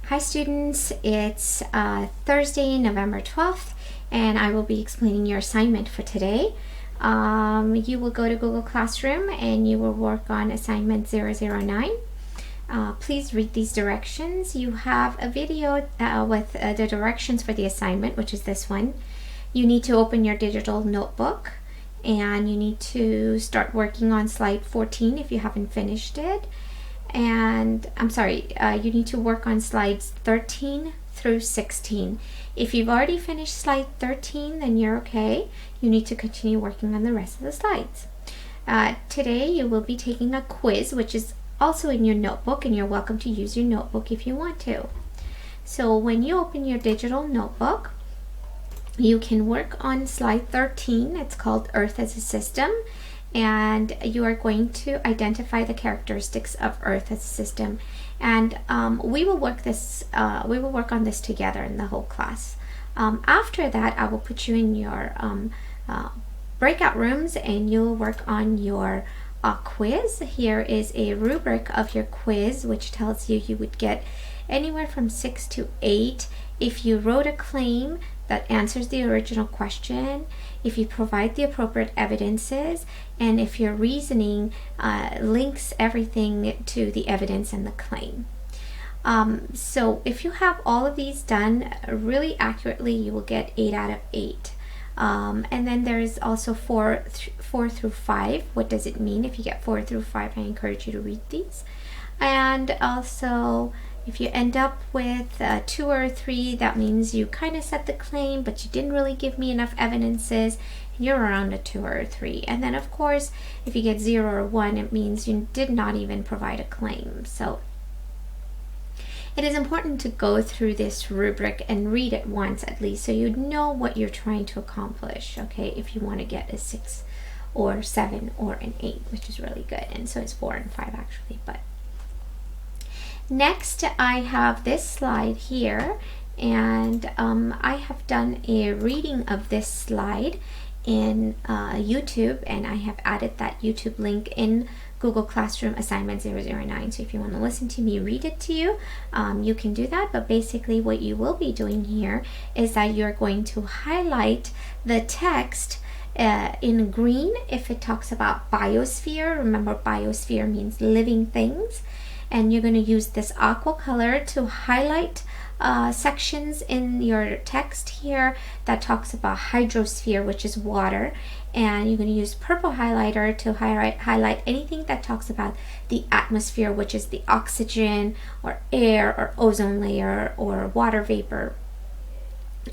Hi students, it's Thursday, November 12th, and I will be explaining your assignment for today. You will go to Google Classroom and you will work on assignment 009. Please read these directions. You have a video with the directions for the assignment, which is this one. You need to open your digital notebook and you need to start working on slide 14 if you haven't finished it. And you need to work on slides 13 through 16. If you've already finished slide 13, then you're okay. You need to continue working on the rest of the slides. Today you will be taking a quiz, which is also in your notebook, and you're welcome to use your notebook if you want to. So when you open your digital notebook, you can work on slide 13. It's called Earth as a System. And you are going to identify the characteristics of Earth as a system, and we will work on this together in the whole class. After that, I will put you in your breakout rooms and you'll work on your quiz. Here is a rubric of your quiz, which tells you would get anywhere from 6 to 8 if you wrote a claim that answers the original question, if you provide the appropriate evidences, and if your reasoning links everything to the evidence and the claim. So if you have all of these done really accurately, you will get 8 out of 8. And then there is also 4 through 5. What does it mean? If you get 4 through 5, I encourage you to read these. And also, if you end up with 2 or 3, that means you kind of set the claim, but you didn't really give me enough evidences. You're around a 2 or a 3. And then, of course, if you get 0 or 1, it means you did not even provide a claim. So it is important to go through this rubric and read it once at least, so you know what you're trying to accomplish, okay, if you want to get a 6 or 7 or an 8, which is really good. And so it's 4 and 5 actually, but next, I have this slide here, and I have done a reading of this slide in YouTube, and I have added that YouTube link in Google Classroom Assignment 009. So if you want to listen to me read it to you, you can do that. But basically what you will be doing here is that you're going to highlight the text in green if it talks about biosphere. Remember, biosphere means living things. And you're going to use this aqua color to highlight sections in your text here that talks about hydrosphere, which is water. And you're going to use purple highlighter to highlight anything that talks about the atmosphere, which is the oxygen or air or ozone layer or water vapor.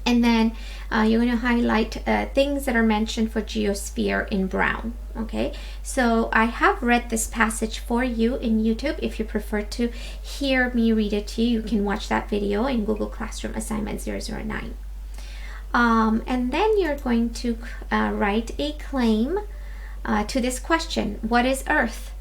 And then you're going to highlight things that are mentioned for geosphere in brown. Okay, so I have read this passage for you in YouTube. If you prefer to hear me read it to you, you can watch that video in Google Classroom Assignment 009. And then you're going to write a claim to this question: what is Earth?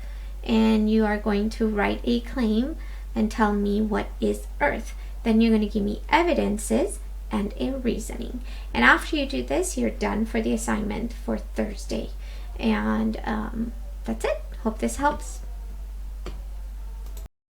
And you are going to write a claim and tell me what is Earth. Then you're going to give me evidences and a reasoning. And after you do this, you're done for the assignment for Thursday. And that's it. Hope this helps.